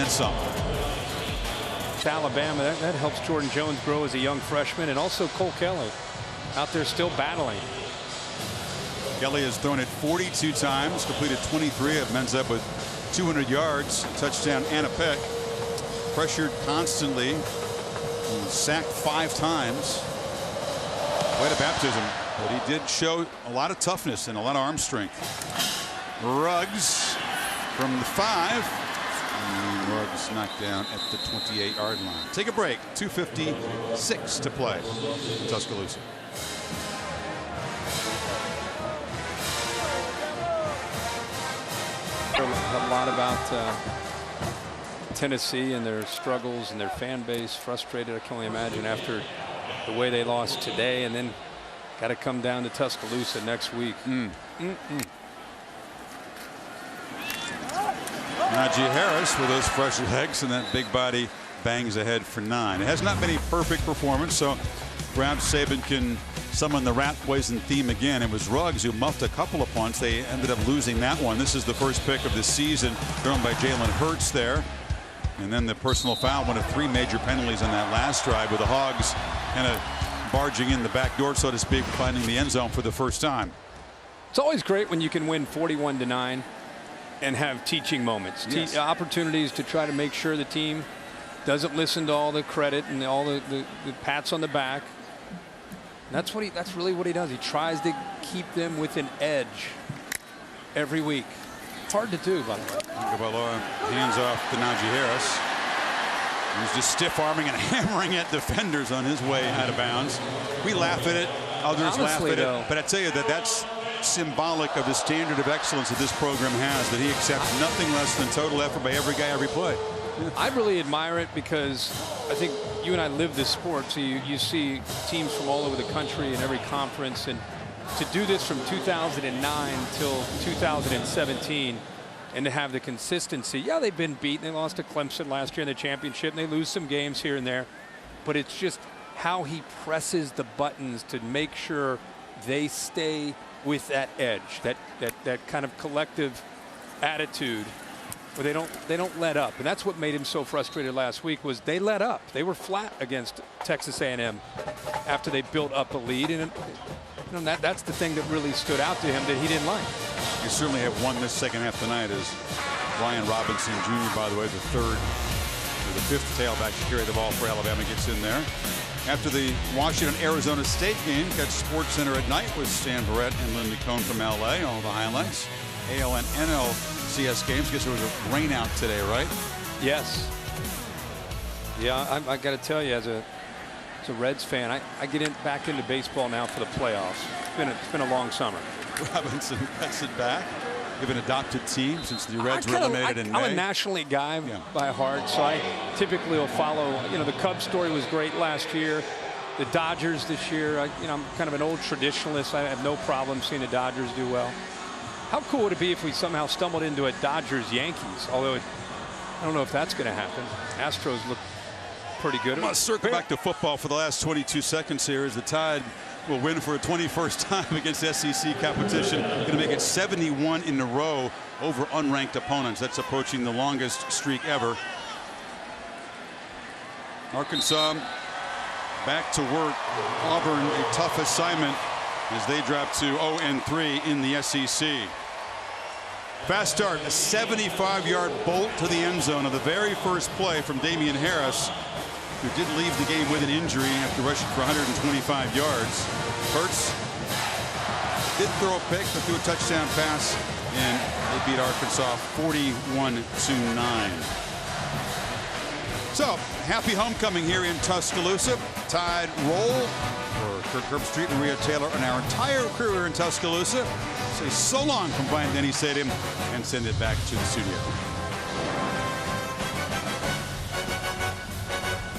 then some. It's Alabama. That helps Jordan Jones grow as a young freshman, and also Cole Kelly out there still battling. Kelly has thrown it 42 times, completed 23 of them, ends up with 200 yards, touchdown and a pick. Pressured constantly, sacked 5 times. Quite a baptism, but he did show a lot of toughness and a lot of arm strength. Ruggs from the 5. And Ruggs knocked down at the 28-yard line. Take a break. 2:56 to play in Tuscaloosa. A lot about Tennessee and their struggles and their fan base frustrated. I can only imagine after the way they lost today, and then got to come down to Tuscaloosa next week. Najee Harris with those fresh legs, and that big body bangs ahead for 9. It has not been a perfect performance, so perhaps Saban can summon the rat poison theme again. It was Ruggs who muffed a couple of punts. They ended up losing that one. This is the first pick of the season thrown by Jalen Hurts there. And then the personal foul, one of 3 major penalties on that last drive, with the Hogs kind of barging in the back door, so to speak, finding the end zone for the first time. It's always great when you can win 41-9 and have teaching moments, yes. Opportunities to try to make sure the team doesn't listen to all the credit and all the pats on the back. That's really what he does. He tries to keep them with an edge every week. Hard to do, by the way. Hands off to Najee Harris. He's just stiff-arming and hammering at defenders on his way out of bounds. We laugh at it. Others laugh at it. But I tell you that's symbolic of the standard of excellence that this program has, that he accepts nothing less than total effort by every guy, every play. I really admire it because I think you and I live this sport, so you see teams from all over the country in every conference, and to do this from 2009 till 2017 and to have the consistency. Yeah, they've been beaten. They lost to Clemson last year in the championship, and they lose some games here and there, but it's just how he presses the buttons to make sure they stay with that edge, that kind of collective attitude where they don't let up. And that's what made him so frustrated last week, was they let up. They were flat against Texas A&M after they built up a lead, and that's the thing that really stood out to him that he didn't like. You certainly have won this second half tonight as Brian Robinson Jr., by the way, the 5th tailback to carry the ball for Alabama, gets in there. After the Washington-Arizona State game, catch SportsCenter at night with Stan Barrett and Lindy Cohn from L.A. All the highlights. AL and NLCS games. Guess there was a rain out today, right? Yes. Yeah, I got to tell you, as a Reds fan, I get back into baseball now for the playoffs. It's been a long summer. Robinson gets it back. You have an adopted team since the Reds were eliminated in May. I'm a National League guy by heart, so I typically will follow. The Cubs story was great last year. The Dodgers this year, I'm kind of an old traditionalist. I have no problem seeing the Dodgers do well. How cool would it be if we somehow stumbled into a Dodgers-Yankees? Although I don't know if that's going to happen. Astros look pretty good. I'm going to circle back to football for the last 22 seconds here, as the Tide will win for a 21st time against SEC competition. Going to make it 71 in a row over unranked opponents. That's approaching the longest streak ever. Arkansas back to work. Auburn, a tough assignment as they drop to 0-3 in the SEC. Fast start, a 75-yard bolt to the end zone of the very first play from Damian Harris, who did leave the game with an injury after rushing for 125 yards. Hurts did throw a pick, but threw a touchdown pass, and they beat Arkansas 41-9. So, happy homecoming here in Tuscaloosa. Tide roll for Kirk Herbstreit, Maria Taylor, and our entire crew here in Tuscaloosa. Say so long from Bryant Denny Stadium and send it back to the studio.